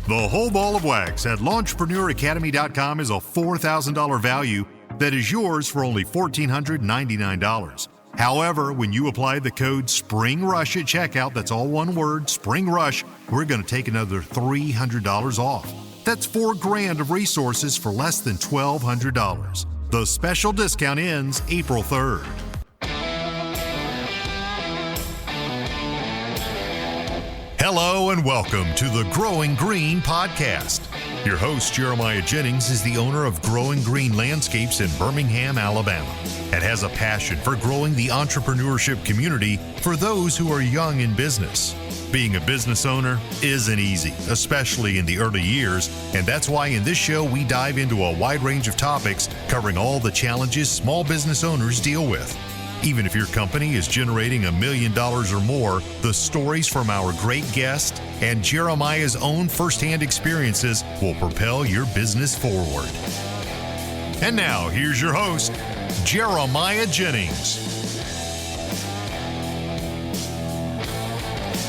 The whole ball of wax at LaunchpreneurAcademy.com is a $4,000 value that is yours for only $1,499. However, when you apply the code SPRINGRUSH at checkout, that's all one word, SPRINGRUSH, we're going to take another $300 off. That's $4,000 of resources for less than $1,200. The special discount ends April 3rd. Hello and welcome to the Growing Green podcast. Your host, Jeremiah Jennings, is the owner of Growing Green Landscapes in Birmingham, Alabama, and has a passion for growing the entrepreneurship community for those who are young in business. Being a business owner isn't easy, especially in the early years, and that's why in this show we dive into a wide range of topics covering all the challenges small business owners deal with. Even if your company is generating $1 million or more, the stories from our great guest and Jeremiah's own firsthand experiences will propel your business forward. And now, here's your host, Jeremiah Jennings.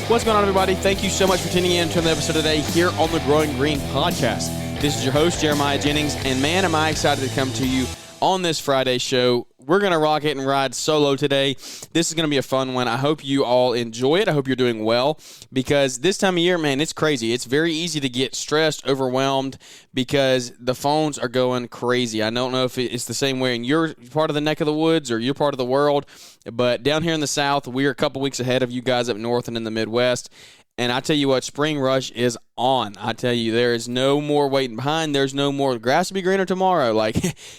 What's going on, everybody? Thank you so much for tuning in to another episode today here on the Growing Green podcast. This is your host, Jeremiah Jennings, and man, am I excited to come to you on this Friday show. We're going to rock it and ride solo today. This is going to be a fun one. I hope you all enjoy it. I hope you're doing well, because this time of year, man, it's crazy. It's very easy to get stressed, overwhelmed, because the phones are going crazy. I don't know if it's the same way in your part of the neck of the woods or your part of the world, but down here in the South, we are a couple weeks ahead of you guys up north and in the Midwest. And I tell you what, spring rush is on. I tell you, there is no more waiting behind. There's no more the grass will be greener tomorrow. Like,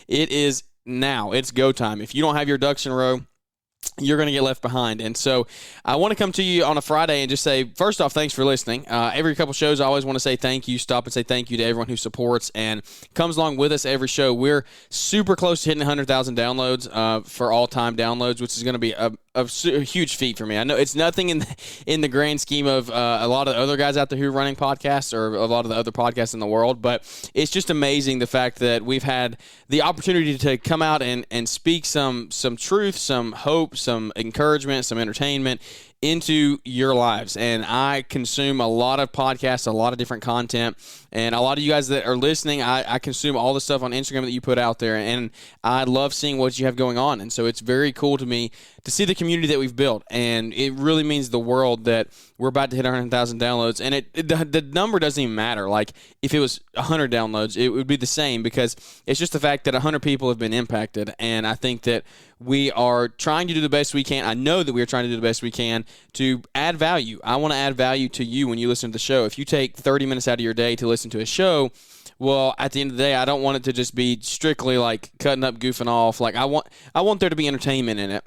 it is now. It's go time. If you don't have your ducks in a row, you're going to get left behind. And so I want to come to you on a Friday and just say, first off, thanks for listening. Every couple shows, I always want to say thank you, stop and say thank you to everyone who supports and comes along with us every show. We're super close to hitting 100,000 downloads for all-time downloads, which is going to be a huge feat for me. I know it's nothing in the grand scheme of a lot of the other guys out there who are running podcasts or a lot of the other podcasts in the world, but it's just amazing the fact that we've had the opportunity to come out and speak some truth, some hope, some encouragement, some entertainment into your lives. And I consume a lot of podcasts, a lot of different content, and a lot of you guys that are listening, I consume all the stuff on Instagram that you put out there, and I love seeing what you have going on. And so it's very cool to me to see the community that we've built, and it really means the world that we're about to hit 100,000 downloads. And the number doesn't even matter. Like, if it was 100 downloads, it would be the same, because it's just the fact that 100 people have been impacted. And I think that we are trying to do the best we can. I know that we are trying to do the best we can to add value. I want to add value to you when you listen to the show. If you take 30 minutes out of your day to listen to a show, well, at the end of the day, I don't want it to just be strictly like cutting up, goofing off. Like, I want there to be entertainment in it.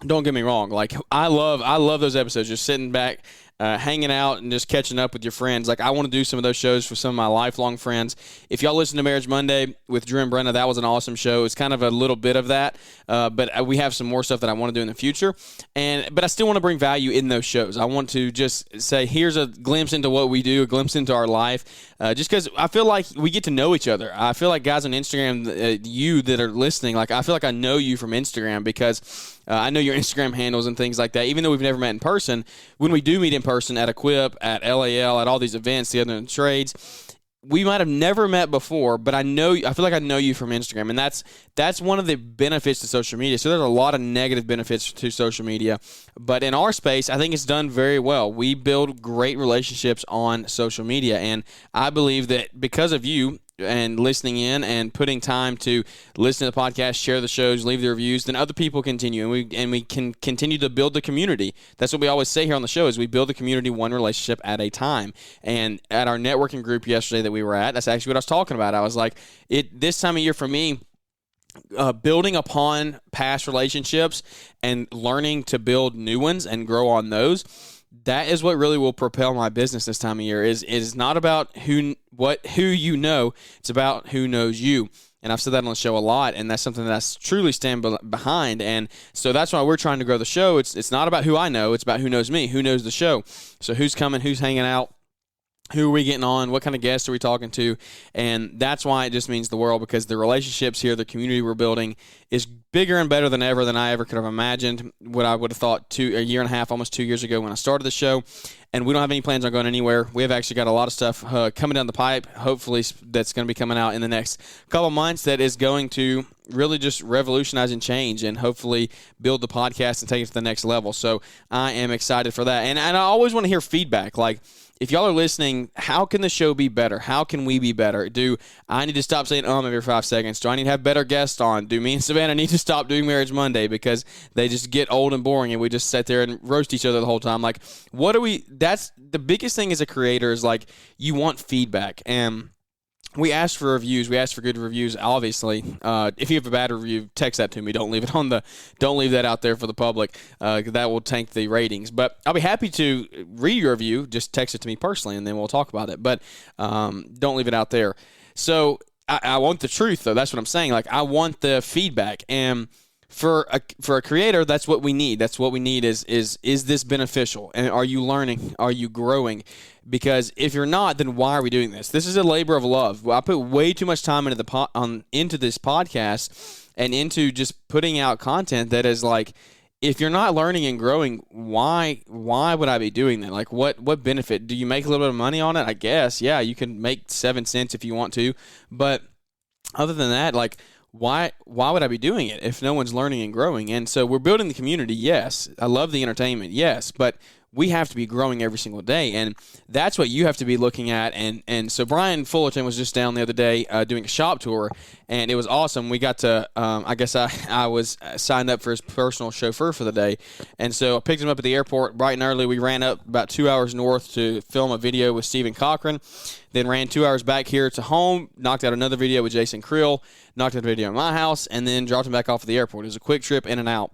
Don't get me wrong. Like, I love those episodes, just sitting back, hanging out and just catching up with your friends. Like, I want to do some of those shows for some of my lifelong friends. If y'all listen to Marriage Monday with Drew and Brenna, that was an awesome show. It's kind of a little bit of that, but we have some more stuff that I want to do in the future. But I still want to bring value in those shows. I want to just say, here's a glimpse into what we do, a glimpse into our life, just because I feel like we get to know each other. I feel like guys on Instagram, you that are listening, like, I feel like I know you from Instagram, because I know your Instagram handles and things like that. Even though we've never met in person, when we do meet in person at Equip, at LAL, at all these events, the other trades, we might have never met before, but I feel like I know you from Instagram, and that's one of the benefits to social media. So there's a lot of negative benefits to social media, but in our space, I think it's done very well. We build great relationships on social media, and I believe that because of you and listening in and putting time to listen to the podcast, share the shows, leave the reviews, then other people continue, and we can continue to build the community. That's what we always say here on the show, is we build the community one relationship at a time. And at our networking group yesterday that we were at, that's actually what I was talking about. I was like, this time of year for me, building upon past relationships and learning to build new ones and grow on those, that is what really will propel my business this time of year. Is not about who you know, it's about who knows you. And I've said that on the show a lot, and that's something that I truly stand behind. And so that's why we're trying to grow the show. It's not about who I know, it's about who knows me, who knows the show. So who's coming, who's hanging out, who are we getting on, what kind of guests are we talking to, and that's why it just means the world, because the relationships here, the community we're building is bigger and better than ever than I ever could have imagined. What I would have thought a year and a half, almost 2 years ago when I started the show. And we don't have any plans on going anywhere. We have actually got a lot of stuff coming down the pipe, hopefully that's going to be coming out in the next couple months that is going to really just revolutionize and change and hopefully build the podcast and take it to the next level. So I am excited for that. And I always want to hear feedback. Like, if y'all are listening, how can the show be better? How can we be better? Do I need to stop saying every 5 seconds? Do I need to have better guests on? Do me and Savannah need to stop doing Marriage Monday because they just get old and boring and we just sit there and roast each other the whole time? Like, that's the biggest thing as a creator is, like, you want feedback. And we ask for reviews. We ask for good reviews, obviously. If you have a bad review, text that to me. Don't leave that out there for the public. That will tank the ratings. But I'll be happy to read your review. Just text it to me personally, and then we'll talk about it. But don't leave it out there. So I want the truth, though. That's what I'm saying. Like, I want the feedback. And for a creator, that's what we need. That's what we need is this beneficial? And are you learning? Are you growing? Because if you're not, then why are we doing this? This is a labor of love. I put way too much time into this podcast and into just putting out content that is like, if you're not learning and growing, why would I be doing that? Like, what benefit? Do you make a little bit of money on it? I guess, yeah, you can make 7 cents if you want to. But other than that, like, why would I be doing it if no one's learning and growing? And so we're building the community, yes. I love the entertainment, yes. But we have to be growing every single day, and that's what you have to be looking at. And so Brian Fullerton was just down the other day doing a shop tour, and it was awesome. We got to, I guess I was signed up for his personal chauffeur for the day, and so I picked him up at the airport bright and early. We ran up about 2 hours north to film a video with Stephen Cochran, then ran 2 hours back here to home, knocked out another video with Jason Krill, knocked out a video at my house, and then dropped him back off at the airport. It was a quick trip in and out.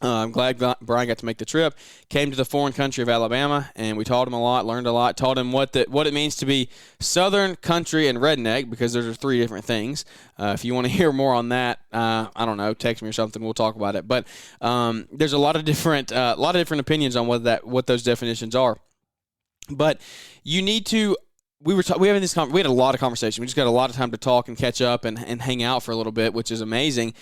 I'm glad Brian got to make the trip. Came to the foreign country of Alabama, and we taught him a lot, learned a lot, taught him what it means to be Southern, country, and redneck, because those are 3 different things. If you want to hear more on that, I don't know, text me or something. We'll talk about it. But there's a lot of different opinions on what those definitions are. But you need to. We had a lot of conversation. We just got a lot of time to talk and catch up and hang out for a little bit, which is amazing.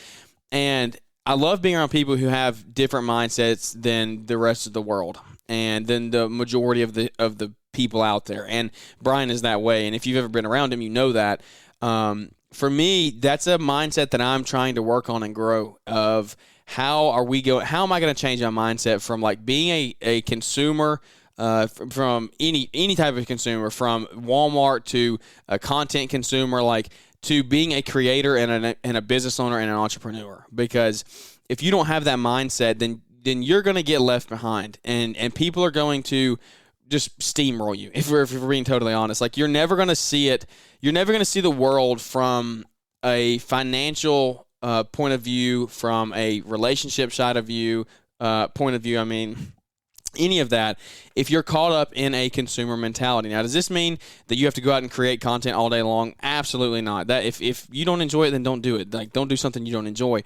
And I love being around people who have different mindsets than the rest of the world and than the majority of the people out there. And Brian is that way. And if you've ever been around him, you know that. For me, that's a mindset that I'm trying to work on and grow of how am I going to change my mindset from, like, being a consumer, from any type of consumer, from Walmart to a content consumer, like, to being a creator and a business owner and an entrepreneur. Because if you don't have that mindset, then you're going to get left behind, and people are going to just steamroll you. If we're being totally honest, like, you're never going to see it. You're never going to see the world from a financial point of view, from a relationship side of view point of view. I mean, any of that, if you're caught up in a consumer mentality. Now, does this mean that you have to go out and create content all day long? Absolutely not. That if you don't enjoy it, then don't do it. Like, don't do something you don't enjoy.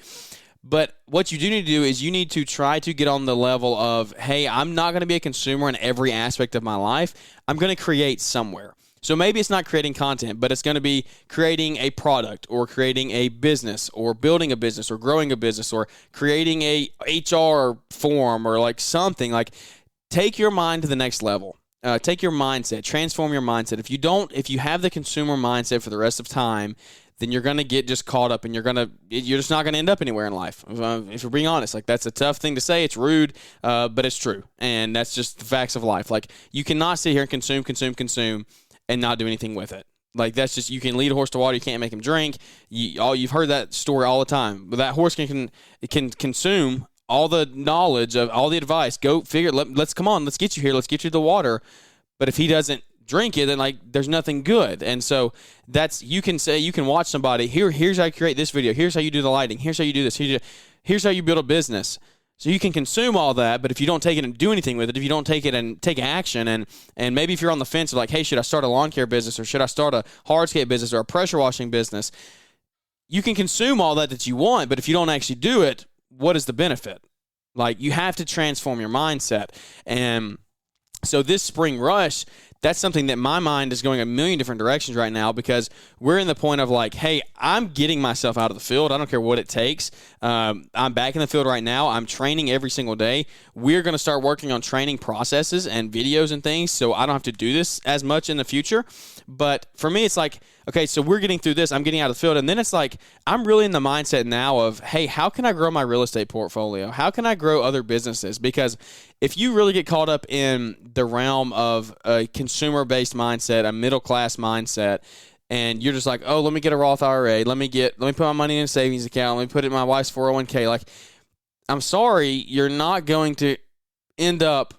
But what you do need to do is you need to try to get on the level of, hey, I'm not going to be a consumer in every aspect of my life. I'm going to create somewhere. So maybe it's not creating content, but it's going to be creating a product or creating a business or building a business or growing a business or creating a HR form or like something. Like, take your mind to the next level. Take your mindset, transform your mindset. If you have the consumer mindset for the rest of time, then you're going to get just caught up and you're just not going to end up anywhere in life. If we're being honest, like, that's a tough thing to say. It's rude, but it's true. And that's just the facts of life. Like, you cannot sit here and consume and not do anything with it. Like, that's just, you can lead a horse to water, you can't make him drink. You've heard that story all the time. But that horse can consume all the knowledge of all the advice. Go figure. Let's get you here. Let's get you the water. But if he doesn't drink it, then, like, there's nothing good. And so you can watch somebody. Here's how you create this video. Here's how you do the lighting. Here's how you do this. Here's how you build a business. So you can consume all that, but if you don't take it and do anything with it, if you don't take it and take action, and maybe if you're on the fence of, like, hey, should I start a lawn care business, or should I start a hardscape business or a pressure washing business? You can consume all that you want, but if you don't actually do it, what is the benefit? Like, you have to transform your mindset. And so this spring rush, that's something that my mind is going a million different directions right now, because we're in the point of like, hey, I'm getting myself out of the field. I don't care what it takes. I'm back in the field right now. I'm training every single day. We're going to start working on training processes and videos and things, so I don't have to do this as much in the future. But for me, it's like, okay, so we're getting through this. I'm getting out of the field. And then it's like, I'm really in the mindset now of, hey, how can I grow my real estate portfolio? How can I grow other businesses? Because if you really get caught up in the realm of a consumer-based mindset, a middle-class mindset, and you're just like, oh, let me get a Roth IRA. Let me put my money in a savings account. Let me put it in my wife's 401k. Like, I'm sorry, you're not going to end up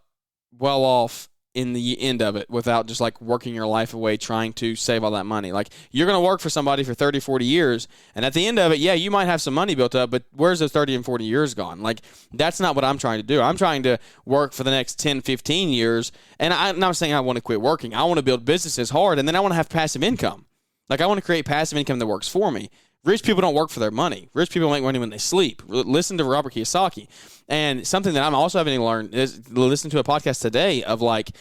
well off in the end of it without just like working your life away trying to save all that money. Like, you're going to work for somebody for 30, 40 years, and at the end of it, yeah, you might have some money built up, but where's those 30 and 40 years gone? Like, that's not what I'm trying to do. I'm trying to work for the next 10, 15 years, and I'm not saying I want to quit working. I want to build businesses hard, and then I want to have passive income. Like, I want to create passive income that works for me. Rich people don't work for their money. Rich people make money when they sleep. Listen to Robert Kiyosaki. And something that I'm also having to learn is listen to a podcast today of like,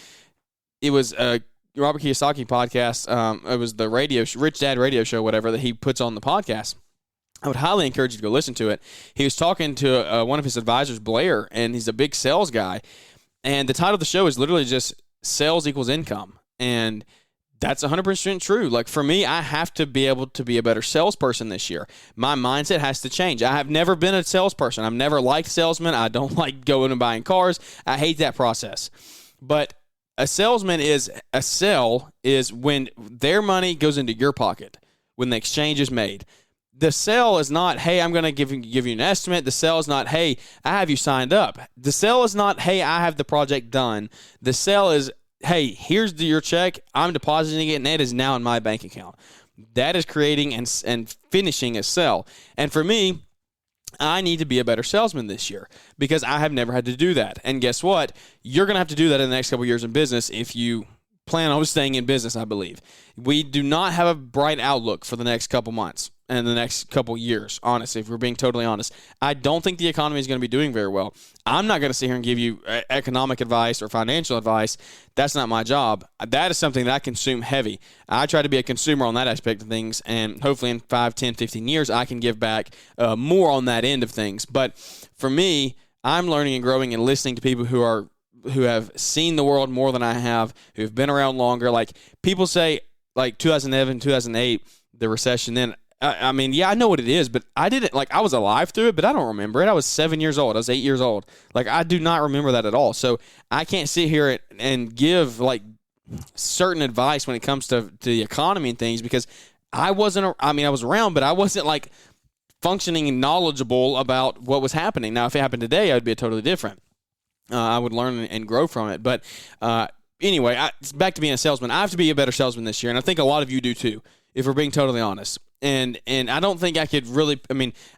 it was a Robert Kiyosaki podcast. It was the Rich Dad radio show, whatever, that he puts on the podcast. I would highly encourage you to go listen to it. He was talking to one of his advisors, Blair, and he's a big sales guy. And the title of the show is literally just Sales Equals Income. And that's 100% true. Like, for me, I have to be able to be a better salesperson this year. My mindset has to change. I have never been a salesperson. I've never liked salesmen. I don't like going and buying cars. I hate that process. But a salesman is when their money goes into your pocket, when the exchange is made. The sale is not, hey, I'm going to give you an estimate. The sale is not, hey, I have you signed up. The sale is not, hey, I have the project done. The sale is, hey, here's your check. I'm depositing it, and it is now in my bank account. That is creating and finishing a sale. And for me, I need to be a better salesman this year because I have never had to do that. And guess what? You're going to have to do that in the next couple of years in business if you plan on staying in business, I believe. We do not have a bright outlook for the next couple months and the next couple years, honestly, if we're being totally honest. I don't think the economy is going to be doing very well. I'm not going to sit here and give you economic advice or financial advice. That's not my job. That is something that I consume heavy. I try to be a consumer on that aspect of things, and hopefully in 5, 10, 15 years, I can give back more on that end of things. But for me, I'm learning and growing and listening to people who have seen the world more than I have, who have been around longer. Like, people say, like 2007, 2008, the recession then. I mean, yeah, I know what it is, but I didn't, like, I was alive through it, but I don't remember it. I was 7 years old. I was 8 years old. Like, I do not remember that at all. So I can't sit here and give, like, certain advice when it comes to the economy and things because I was around, but I wasn't, like, functioning and knowledgeable about what was happening. Now, if it happened today, I would be totally different. I would learn and grow from it. But anyway, back to being a salesman. I have to be a better salesman this year, and I think a lot of you do too, if we're being totally honest. And I don't think I could really,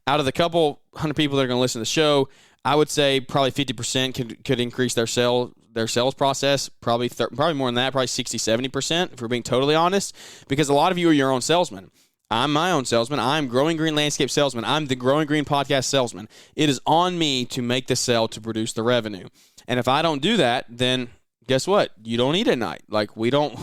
out of the couple hundred people that are going to listen to the show, I would say probably 50% could increase their sales process, probably more than that, probably 60, 70%, if we're being totally honest, because a lot of you are your own salesman. I'm my own salesman. I'm Growing Green Landscape salesman. I'm the Growing Green podcast salesman. It is on me to make the sale to produce the revenue. And if I don't do that, then guess what? You don't eat at night. Like, we don't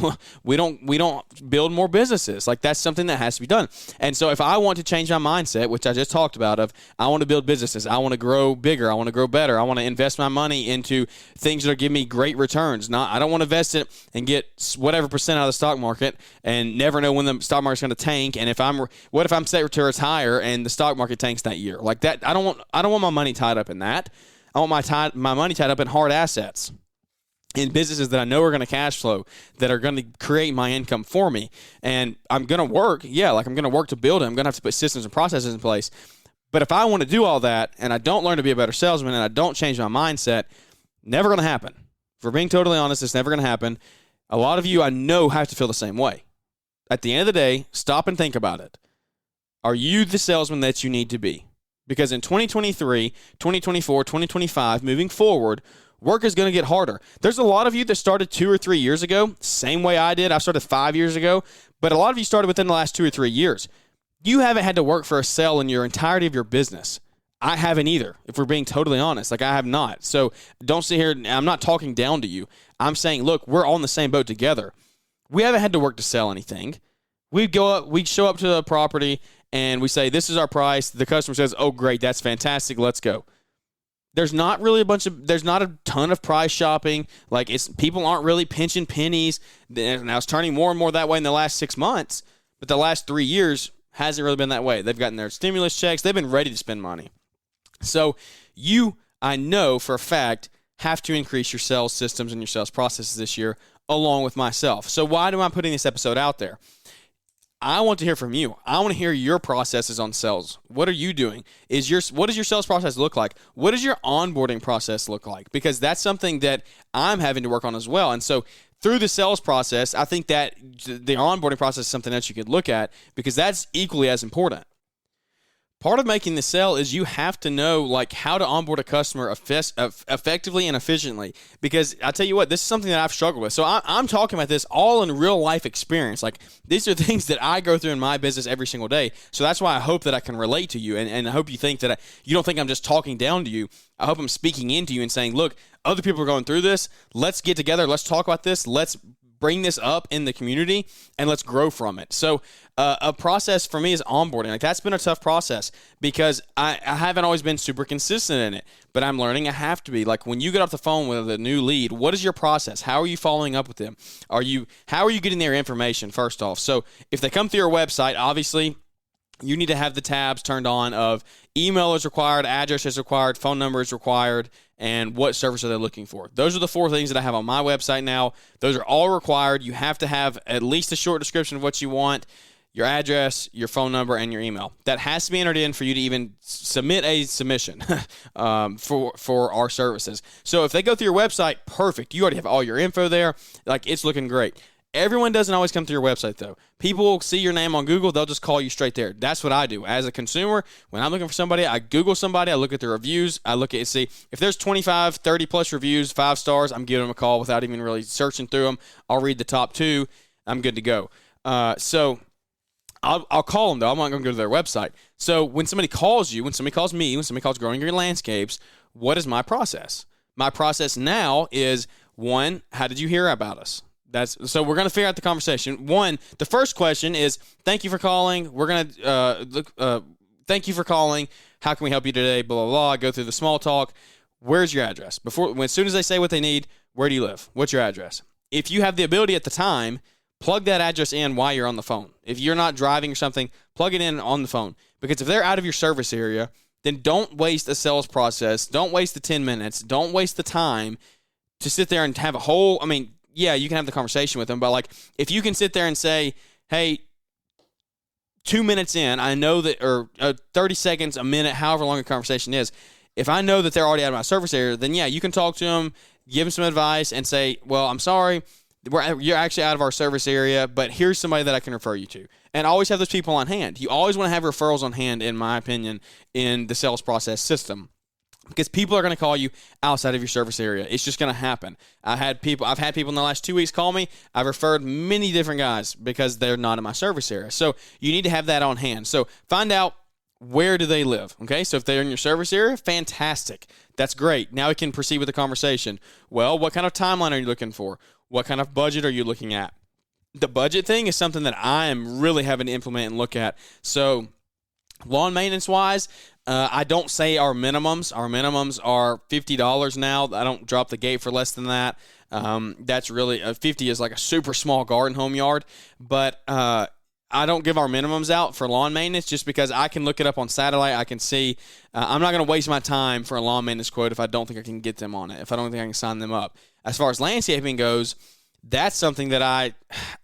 build more businesses. Like, that's something that has to be done. And so if I want to change my mindset, which I just talked about, of I want to build businesses, I want to grow bigger, I want to grow better, I want to invest my money into things that are giving me great returns. I don't want to invest it and get whatever percent out of the stock market and never know when the stock market's going to tank. And what if I'm set to retire and the stock market tanks that year? Like that, I don't want my money tied up in that. I want my money tied up in hard assets, in businesses that I know are going to cash flow, that are going to create my income for me. And I'm going to work, I'm going to work to build it. I'm going to have to put systems and processes in place. But if I want to do all that and I don't learn to be a better salesman and I don't change my mindset, never going to happen. If we're being totally honest, it's never going to happen. A lot of you I know have to feel the same way. At the end of the day, stop and think about it. Are you the salesman that you need to be? Because in 2023, 2024, 2025, moving forward, work is going to get harder. There's a lot of you that started 2 or 3 years ago, same way I did. I started 5 years ago, but a lot of you started within the last 2 or 3 years. You haven't had to work for a sale in your entirety of your business. I haven't either, if we're being totally honest. Like, I have not. So don't sit here. I'm not talking down to you. I'm saying, look, we're on the same boat together. We haven't had to work to sell anything. We show up to the property and we say, this is our price. The customer says, oh, great, that's fantastic. Let's go. There's not a ton of price shopping. Like, people aren't really pinching pennies. Now it's turning more and more that way in the last 6 months, but the last 3 years hasn't really been that way. They've gotten their stimulus checks. They've been ready to spend money. So I know for a fact, have to increase your sales systems and your sales processes this year along with myself. So why am I putting this episode out there? I want to hear from you. I want to hear your processes on sales. What are you doing? What does your sales process look like? What does your onboarding process look like? Because that's something that I'm having to work on as well. And so through the sales process, I think that the onboarding process is something that you could look at because that's equally as important. Part of making the sale is you have to know like how to onboard a customer effectively and efficiently. Because I tell you what, this is something that I've struggled with. So I'm talking about this all in real life experience. Like these are things that I go through in my business every single day. So that's why I hope that I can relate to you, and I hope you think that you don't think I'm just talking down to you. I hope I'm speaking into you and saying, look, other people are going through this. Let's get together. Let's talk about this. Let's bring this up in the community and let's grow from it. So a process for me is onboarding. Like that's been a tough process because I haven't always been super consistent in it, but I'm learning I have to be. Like when you get off the phone with a new lead, what is your process? How are you following up with them? How are you getting their information first off? So if they come through your website, obviously you need to have the tabs turned on of email is required, address is required, phone number is required, and what service are they looking for. Those are the 4 things that I have on my website now. Those are all required. You have to have at least a short description of what you want, your address, your phone number, and your email. That has to be entered in for you to even submit a submission for our services. So if they go through your website, perfect. You already have all your info there. Like it's looking great. Everyone doesn't always come through your website, though. People will see your name on Google. They'll just call you straight there. That's what I do. As a consumer, when I'm looking for somebody, I Google somebody. I look at the reviews. I look at, see, if there's 25, 30-plus reviews, 5 stars, I'm giving them a call without even really searching through them. I'll read the top 2. I'm good to go. So I'll call them, though. I'm not going to go to their website. So when somebody calls you, when somebody calls me, when somebody calls Growing Green Landscapes, what is my process? My process now is, 1, how did you hear about us? So we're going to figure out the conversation. 1, the first question is, thank you for calling. We're going to thank you for calling. How can we help you today? Blah, blah, blah. Go through the small talk. Where's your address? As soon as they say what they need, where do you live? What's your address? If you have the ability at the time, plug that address in while you're on the phone. If you're not driving or something, plug it in on the phone. Because if they're out of your service area, then don't waste a sales process. Don't waste the 10 minutes. Don't waste the time to sit there and have a whole, yeah, you can have the conversation with them, but like if you can sit there and say, hey, 2 minutes in, I know that, or 30 seconds, a minute, however long a conversation is, if I know that they're already out of my service area, then yeah, you can talk to them, give them some advice and say, well, I'm sorry, you're actually out of our service area, but here's somebody that I can refer you to. And always have those people on hand. You always want to have referrals on hand, in my opinion, in the sales process system. Because people are going to call you outside of your service area. It's just going to happen. I've had people in the last 2 weeks call me. I've referred many different guys because they're not in my service area. So you need to have that on hand. So find out, where do they live? Okay, so if they're in your service area, fantastic. That's great. Now we can proceed with the conversation. Well, what kind of timeline are you looking for? What kind of budget are you looking at? The budget thing is something that I am really having to implement and look at. So lawn maintenance-wise, I don't say our minimums. Our minimums are $50 now. I don't drop the gate for less than that. That's really, 50 is like a super small garden home yard. But I don't give our minimums out for lawn maintenance just because I can look it up on satellite. I can see. I'm not going to waste my time for a lawn maintenance quote if I don't think I can get them on it, if I don't think I can sign them up. As far as landscaping goes, that's something that I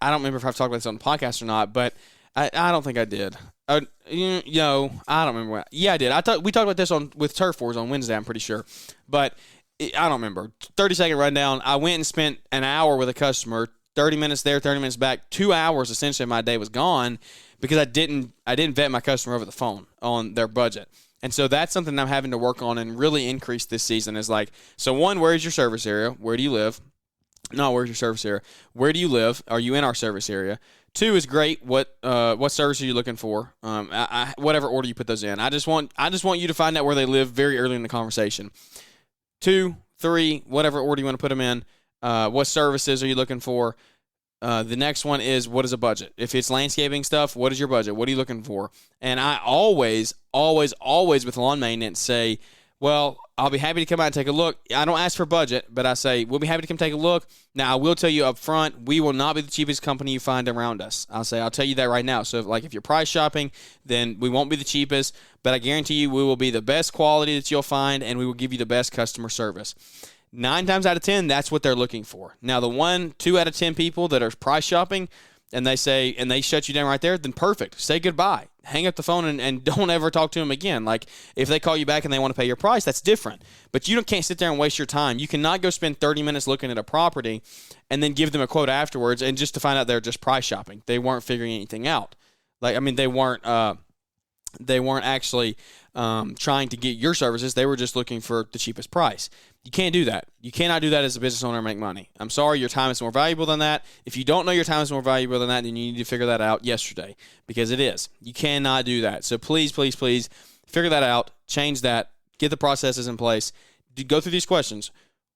don't remember if I've talked about this on the podcast or not, but I don't think I did. I don't remember. Yeah, I did. We talked about this with Turf Wars on Wednesday, I'm pretty sure. But I don't remember. 30-second rundown. I went and spent an hour with a customer, 30 minutes there, 30 minutes back. 2 hours essentially of my day was gone because I didn't vet my customer over the phone on their budget. And so that's something I'm having to work on and really increase this season is like, so 1, where is your service area? Where do you live? No, where's your service area? Where do you live? Are you in our service area? 2 is great. What service are you looking for? Whatever order you put those in. I just want you to find out where they live very early in the conversation. 2, 3, whatever order you want to put them in. What services are you looking for? The next one is, what is a budget? If it's landscaping stuff, what is your budget? What are you looking for? And I always with lawn maintenance say, well, I'll be happy to come out and take a look. I don't ask for budget, but I say, we'll be happy to come take a look. Now, I will tell you up front, we will not be the cheapest company you find around us. I'll tell you that right now. So, if you're price shopping, then we won't be the cheapest, but I guarantee you we will be the best quality that you'll find, and we will give you the best customer service. 9 times out of 10, that's what they're looking for. Now, the 2 out of 10 people that are price shopping, and they shut you down right there, then perfect. Say goodbye. Hang up the phone and don't ever talk to them again. If they call you back and they want to pay your price, that's different. But you can't sit there and waste your time. You cannot go spend 30 minutes looking at a property and then give them a quote afterwards and just to find out they're just price shopping. They weren't figuring anything out. They weren't actually trying to get your services. They were just looking for the cheapest price. You can't do that. You cannot do that as a business owner and make money. I'm sorry, your time is more valuable than that. If you don't know your time is more valuable than that, then you need to figure that out yesterday, because it is. You cannot do that. So please, please, please figure that out. Change that. Get the processes in place. Go through these questions.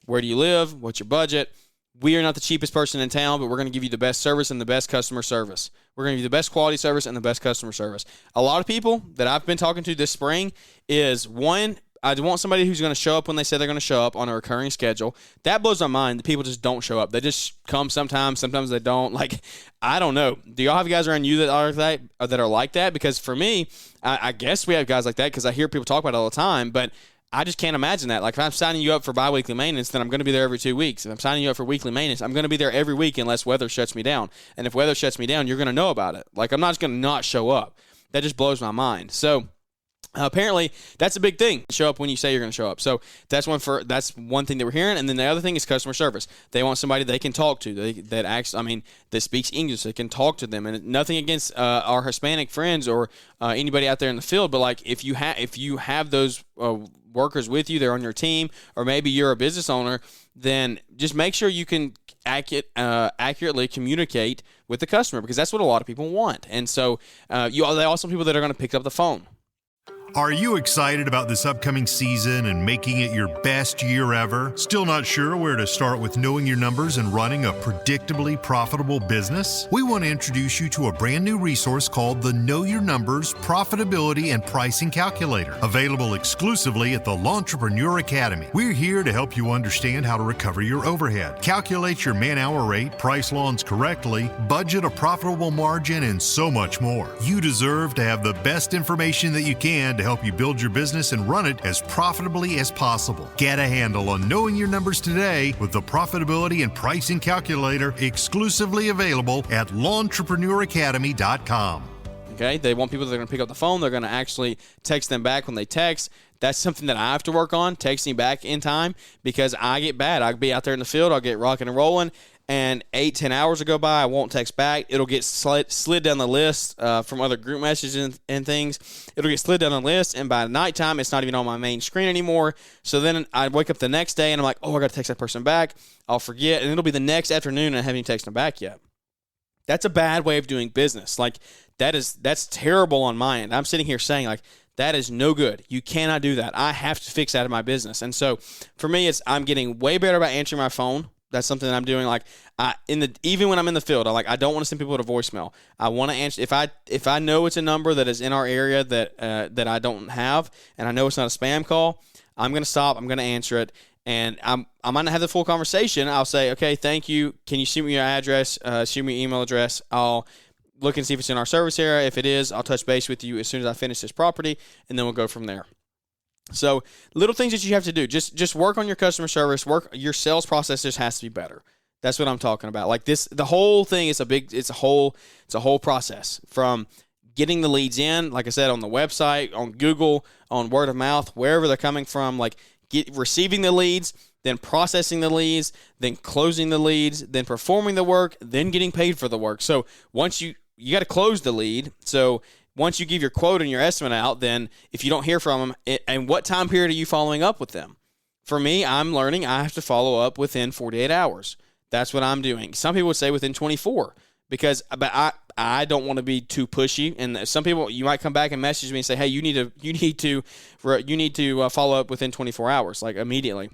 Where do you live? What's your budget? We are not the cheapest person in town, but we're going to give you the best service and the best customer service. We're going to give you the best quality service and the best customer service. A lot of people that I've been talking to this spring is, one, I want somebody who's going to show up when they say they're going to show up on a recurring schedule. That blows my mind. The people just don't show up. They just come sometimes they don't. I don't know. Do y'all have guys around you that are like that? Because for me, I guess we have guys like that because I hear people talk about it all the time, but I just can't imagine that. If I'm signing you up for biweekly maintenance, then I'm going to be there every 2 weeks. If I'm signing you up for weekly maintenance, I'm going to be there every week unless weather shuts me down. And if weather shuts me down, you're going to know about it. I'm not just going to not show up. That just blows my mind. So apparently, that's a big thing. Show up when you say you're going to show up. So that's one thing that we're hearing. And then the other thing is customer service. They want somebody they can talk to that speaks English. They can talk to them. And nothing against our Hispanic friends or anybody out there in the field, but if you have those workers with you, they're on your team, or maybe you're a business owner, then just make sure you can accurately communicate with the customer, because that's what a lot of people want. And so they also people that are going to pick up the phone. Are you excited about this upcoming season and making it your best year ever? Still not sure where to start with knowing your numbers and running a predictably profitable business? We want to introduce you to a brand new resource called the Know Your Numbers Profitability and Pricing Calculator, available exclusively at the L'Entrepreneur Academy. We're here to help you understand how to recover your overhead, calculate your man-hour rate, price lawns correctly, budget a profitable margin, and so much more. You deserve to have the best information that you can to help you build your business and run it as profitably as possible. Get a handle on knowing your numbers today with the Profitability and Pricing Calculator, exclusively available at l'entrepreneuracademy.com. Okay, they want people that are going to pick up the phone. They're going to actually text them back when they text. That's something that I have to work on, texting back in time, because I get bad. I'll be out there in the field. I'll get rocking and rolling, and 8-10 hours will go by. I won't text back. It'll get slid down the list from other group messages and things. It'll get slid down the list, and by nighttime, it's not even on my main screen anymore. So then I wake up the next day, and I'm like, oh, I got to text that person back. I'll forget, and it'll be the next afternoon, and I haven't even texted them back yet. That's a bad way of doing business. That's terrible on my end. I'm sitting here saying, that is no good. You cannot do that. I have to fix that in my business. And so for me, I'm getting way better about answering my phone. That's something that I'm doing. Even when I'm in the field, I don't want to send people to voicemail. I want to answer if I know it's a number that is in our area that I don't have, and I know it's not a spam call. I'm going to stop. I'm going to answer it, and I'm going to have the full conversation. I'll say, okay, thank you. Can you shoot me your address? Shoot me your email address. I'll look and see if it's in our service area. If it is, I'll touch base with you as soon as I finish this property, and then we'll go from there. So little things that you have to do. Just work on your customer service. Your sales process just has to be better. That's what I'm talking about. The whole thing is it's a whole process, from getting the leads in, like I said, on the website, on Google, on word of mouth, wherever they're coming from, receiving the leads, then processing the leads, then closing the leads, then performing the work, then getting paid for the work. So once you got to close the lead. So once you give your quote and your estimate out, then if you don't hear from them, and what time period are you following up with them? For me, I'm learning I have to follow up within 48 hours. That's what I'm doing. Some people would say within 24 but I don't want to be too pushy. And some people, you might come back and message me and say, hey, you need to follow up within 24 hours, like immediately.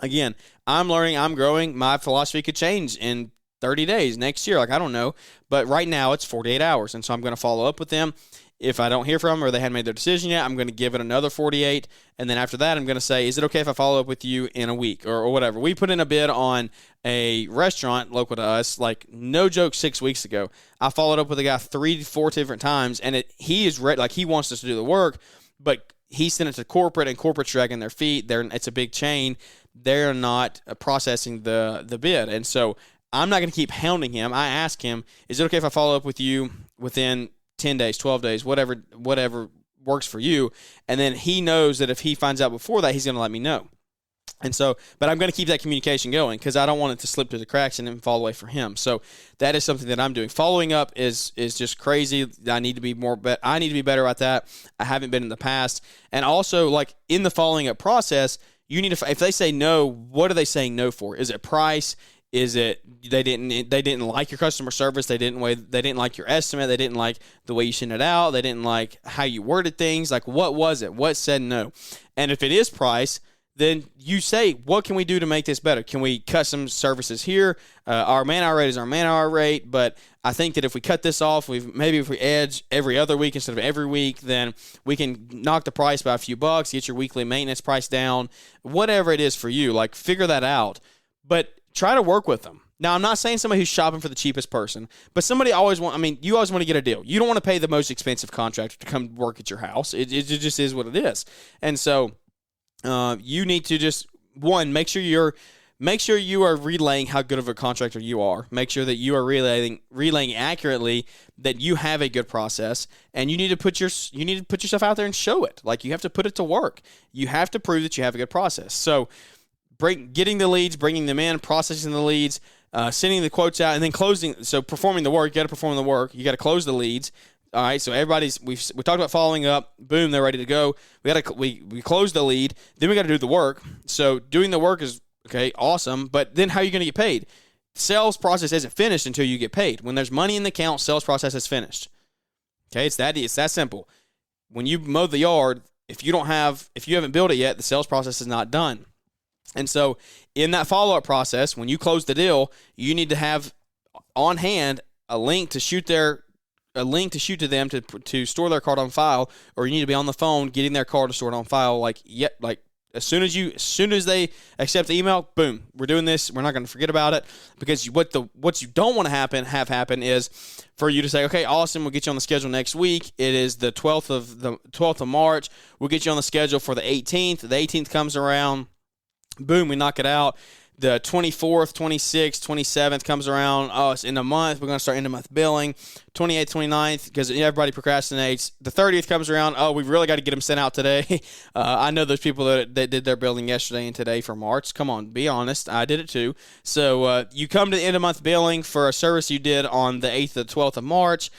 Again, I'm learning, I'm growing. My philosophy could change in 30 days next year. Like, I don't know. But right now it's 48 hours. And so I'm going to follow up with them. If I don't hear from them or they haven't made their decision yet, I'm going to give it another 48. And then after that, I'm going to say, is it okay if I follow up with you in a week or whatever? We put in a bid on a restaurant local to us, like no joke, 6 weeks ago. I followed up with a guy 3 to 4 different times, and he is ready, like he wants us to do the work, but he sent it to corporate, and corporate's dragging their feet. It's a big chain. They're not processing the bid. And so I'm not going to keep hounding him. I ask him, is it okay if I follow up with you within 10 days, 12 days, whatever works for you? And then he knows that if he finds out before that, he's going to let me know. And so, but I'm going to keep that communication going because I don't want it to slip through the cracks and then fall away for him. So that is something that I'm doing. Following up is just crazy. I need to be better at that. I haven't been in the past. And also, like in the following up process, you need to, if they say no, what are they saying no for? Is it price? Is it they didn't like your customer service? They didn't like your estimate. They didn't like the way you sent it out. They didn't like how you worded things. Like, what was it? What said no? And if it is price, then you say, what can we do to make this better? Can we cut some services here? Our man-hour rate is our man-hour rate, but I think that if we cut this off, if we edge every other week instead of every week, then we can knock the price by a few bucks, get your weekly maintenance price down, whatever it is for you. Like, figure that out. But try to work with them. Now, I'm not saying somebody who's shopping for the cheapest person, but you always want to get a deal. You don't want to pay the most expensive contractor to come work at your house. It just is what it is. And so you need to just, one, make sure you are relaying how good of a contractor you are. Make sure that you are relaying accurately that you have a good process, and you need to put yourself out there and show it. Like, you have to put it to work. You have to prove that you have a good process. So getting the leads, bringing them in, processing the leads, sending the quotes out, and then closing. So performing the work, you got to perform the work. You got to close the leads. All right. So we talked about following up. Boom, they're ready to go. We close the lead. Then we got to do the work. So doing the work is okay, awesome. But then how are you going to get paid? Sales process isn't finished until you get paid. When there's money in the account, sales process is finished. Okay, it's that simple. When you mow the yard, if you haven't built it yet, the sales process is not done. And so in that follow-up process, when you close the deal, you need to have on hand a link to shoot to them to store their card on file, or you need to be on the phone getting their card to store it on file. As soon as they accept the email, boom, we're doing this. We're not going to forget about it, because what you don't want to have happen is for you to say, okay, awesome, we'll get you on the schedule next week. It is the 12th of March. We'll get you on the schedule for the 18th. The 18th comes around. Boom, we knock it out. The 24th, 26th, 27th comes around. Oh, it's in a month. We're going to start end of month billing. 28th, 29th, because everybody procrastinates. The 30th comes around. Oh, we've really got to get them sent out today. I know those people that did their billing yesterday and today for March. Come on, be honest. I did it too. So you come to the end of month billing for a service you did on the 8th or 12th of March,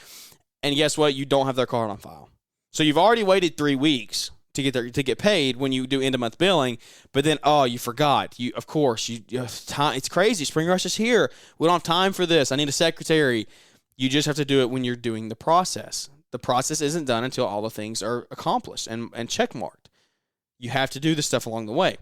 and guess what? You don't have their card on file. So you've already waited 3 weeks to get paid when you do end of month billing, but then you forgot. It's crazy. Spring rush is here. We don't have time for this. I need a secretary. You just have to do it when you're doing the process. The process isn't done until all the things are accomplished and check marked. You have to do the stuff along the way.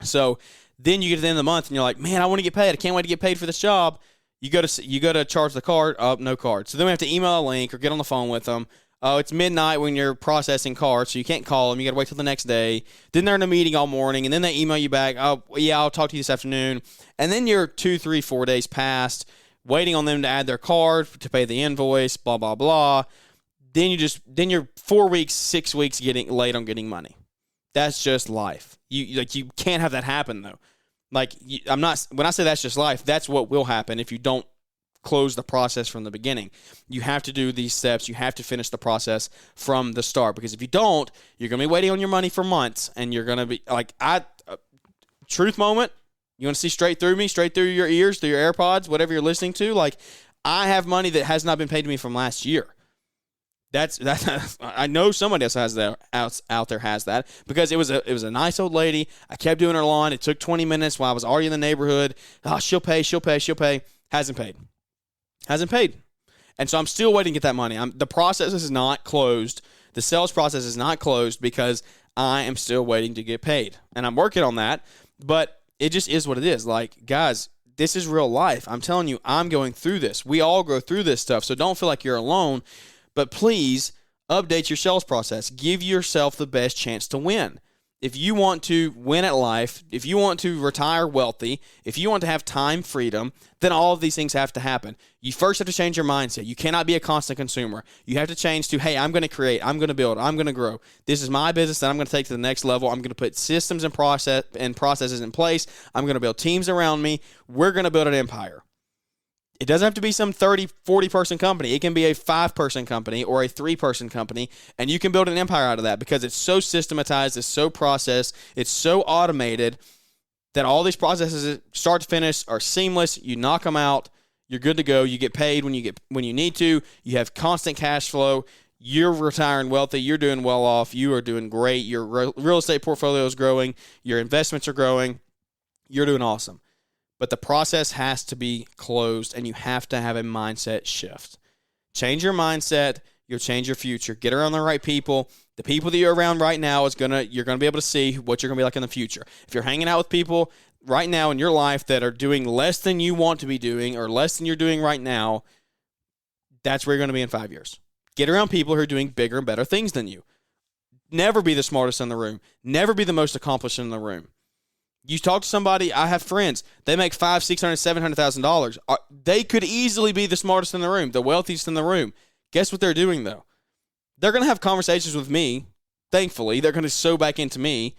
So then you get to the end of the month and you're like, man, I want to get paid. I can't wait to get paid for this job. You go to charge the card. No card. So then we have to email a link or get on the phone with them. Oh, it's midnight when you're processing cards, so you can't call them. You got to wait till the next day. Then they're in a meeting all morning, and then they email you back. Oh, yeah, I'll talk to you this afternoon. And then you're 2, 3, 4 days past, waiting on them to add their card to pay the invoice, blah, blah, blah. Then you're 4 weeks, 6 weeks getting late on getting money. That's just life. You can't have that happen though. When I say that's just life, that's what will happen if you don't close the process from the beginning. You have to do these steps. You have to finish the process from the start, because if you don't, you're going to be waiting on your money for months, and you're going to be like, truth moment, you want to see straight through me, straight through your ears, through your AirPods, whatever you're listening to. Like, I have money that has not been paid to me from last year. I know somebody else has that out there has that, because it was a nice old lady. I kept doing her lawn. It took 20 minutes while I was already in the neighborhood. Oh, she'll pay. Hasn't paid. And so I'm still waiting to get that money. The process is not closed. The sales process is not closed because I am still waiting to get paid. And I'm working on that, but it just is what it is. Like, guys, this is real life. I'm telling you, I'm going through this. We all go through this stuff, so don't feel like you're alone. But please update your sales process. Give yourself the best chance to win. If you want to win at life, if you want to retire wealthy, if you want to have time freedom, then all of these things have to happen. You first have to change your mindset. You cannot be a constant consumer. You have to change to, hey, I'm going to create, I'm going to build, I'm going to grow. This is my business that I'm going to take to the next level. I'm going to put systems and processes in place. I'm going to build teams around me. We're going to build an empire. It doesn't have to be some 30, 40-person company. It can be a 5-person company or a 3-person company, and you can build an empire out of that because it's so systematized, it's so processed, it's so automated that all these processes, start to finish, are seamless. You knock them out, you're good to go. You get paid when you need to. You have constant cash flow. You're retiring wealthy. You're doing well off. You are doing great. Your real estate portfolio is growing. Your investments are growing. You're doing awesome. But the process has to be closed, and you have to have a mindset shift. Change your mindset. You'll change your future. Get around the right people. The people that you're around right now you're gonna be able to see what you're gonna be like in the future. If you're hanging out with people right now in your life that are doing less than you want to be doing or less than you're doing right now, that's where you're gonna be in 5 years. Get around people who are doing bigger and better things than you. Never be the smartest in the room. Never be the most accomplished in the room. You talk to somebody, I have friends, they make $500,000, $600,000, $700,000. They could easily be the smartest in the room, the wealthiest in the room. Guess what they're doing, though? They're going to have conversations with me, thankfully. They're going to sew back into me.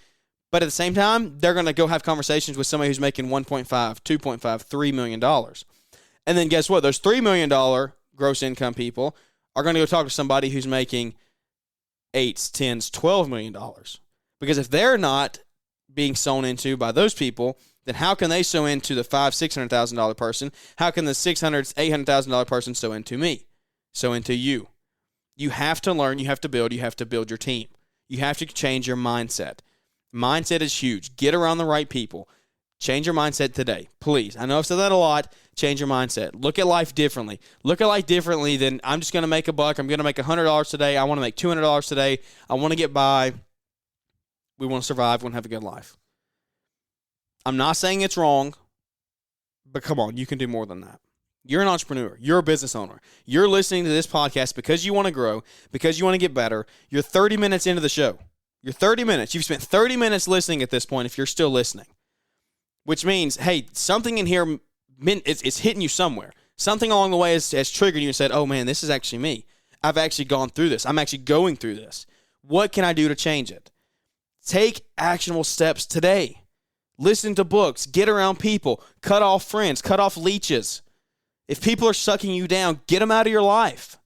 But at the same time, they're going to go have conversations with somebody who's making $1.5, $2.5, $3 million. And then guess what? Those $3 million gross income people are going to go talk to somebody who's making $8, $10, $12 million. Because if they're not being sewn into by those people, then how can they sew into the $500,000, $600,000 person? How can the $600,000, $800,000 person sew into me? Sew into you? You have to learn. You have to build. You have to build your team. You have to change your mindset. Mindset is huge. Get around the right people. Change your mindset today, please. I know I've said that a lot. Change your mindset. Look at life differently. Look at life differently than I'm just going to make a buck. I'm going to make $100 today. I want to make $200 today. I want to get by. We want to survive. We want to have a good life. I'm not saying it's wrong, but come on, you can do more than that. You're an entrepreneur. You're a business owner. You're listening to this podcast because you want to grow, because you want to get better. You're 30 minutes into the show. You're 30 minutes. You've spent 30 minutes listening at this point if you're still listening, which means, hey, something in here, it's hitting you somewhere. Something along the way has triggered you and said, oh, man, this is actually me. I've actually gone through this. I'm actually going through this. What can I do to change it? Take actionable steps today. Listen to books. Get around people. Cut off friends. Cut off leeches. If people are sucking you down, get them out of your life.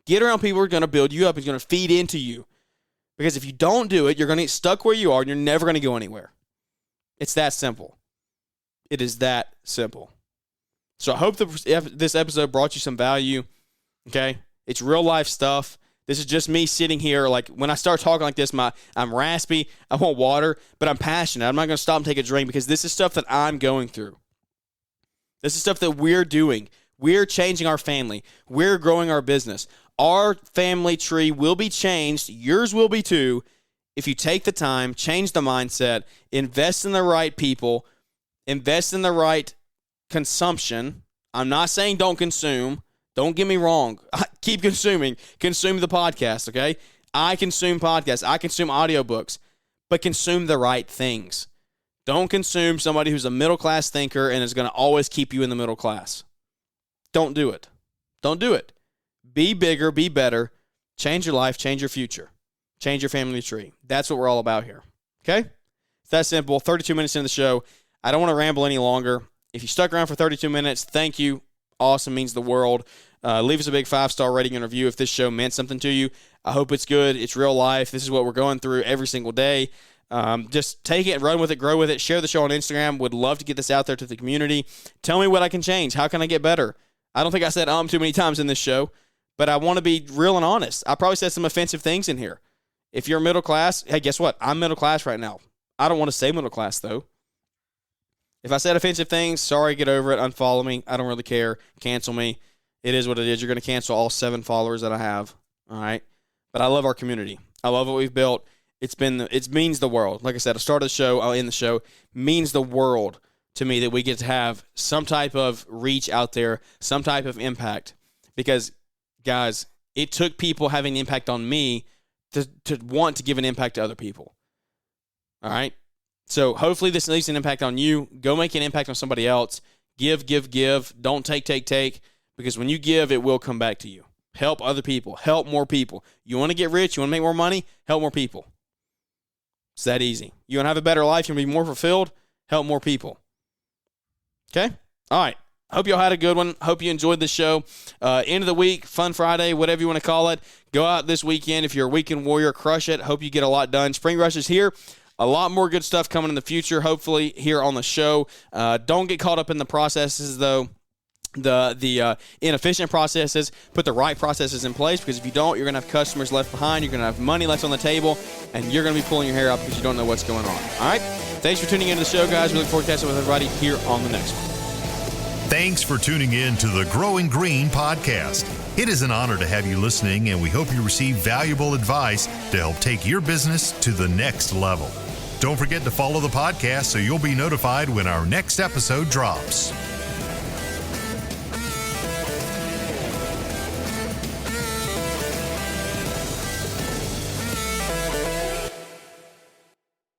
Get around people who are going to build you up and going to feed into you. Because if you don't do it, you're going to get stuck where you are and you're never going to go anywhere. It's that simple. It is that simple. So I hope this episode brought you some value. Okay? It's real life stuff. This is just me sitting here. Like, when I start talking like this, I'm raspy. I want water, but I'm passionate. I'm not going to stop and take a drink because this is stuff that I'm going through. This is stuff that we're doing. We're changing our family. We're growing our business. Our family tree will be changed. Yours will be too if you take the time, change the mindset, invest in the right people, invest in the right consumption. I'm not saying don't consume. Don't get me wrong. Keep consuming. Consume the podcast, okay? I consume podcasts. I consume audiobooks. But consume the right things. Don't consume somebody who's a middle-class thinker and is going to always keep you in the middle class. Don't do it. Don't do it. Be bigger. Be better. Change your life. Change your future. Change your family tree. That's what we're all about here, okay? It's that simple. 32 minutes into the show. I don't want to ramble any longer. If you stuck around for 32 minutes, thank you. Awesome, means the world. Leave us a big 5-star rating and review if this show meant something to you. I hope it's good. It's real life. This is what we're going through every single day. Just take it, run with it, grow with it. Share the show on Instagram. Would love to get this out there to the community. Tell me what I can change. How can I get better? I don't think I said too many times in this show, but I want to be real and honest. I probably said some offensive things in here. If you're middle class, hey, guess what? I'm middle class right now. I don't want to stay middle class, though. If I said offensive things, sorry, get over it, unfollow me. I don't really care. Cancel me. It is what it is. You're going to cancel all 7 followers that I have, all right? But I love our community. I love what we've built. It means the world. Like I said, I started the show, I'll end the show. Means the world to me that we get to have some type of reach out there, some type of impact. Because, guys, it took people having an impact on me to want to give an impact to other people. All right? So hopefully this leaves an impact on you. Go make an impact on somebody else. Give. Don't take. Because when you give, it will come back to you. Help other people. Help more people. You want to get rich? You want to make more money? Help more people. It's that easy. You want to have a better life? You want to be more fulfilled? Help more people. Okay? All right. Hope y'all had a good one. Hope you enjoyed the show. End of the week, Fun Friday, whatever you want to call it. Go out this weekend. If you're a weekend warrior, crush it. Hope you get a lot done. Spring Rush is here. A lot more good stuff coming in the future, hopefully, here on the show. Don't get caught up in the processes, though. The inefficient processes. Put the right processes in place, because if you don't, you're going to have customers left behind, you're going to have money left on the table, and you're going to be pulling your hair out because you don't know what's going on. All right? Thanks for tuning into the show, guys. We look forward to catching up with everybody here on the next one. Thanks for tuning in to the Growing Green podcast. It is an honor to have you listening, and we hope you receive valuable advice to help take your business to the next level. Don't forget to follow the podcast so you'll be notified when our next episode drops.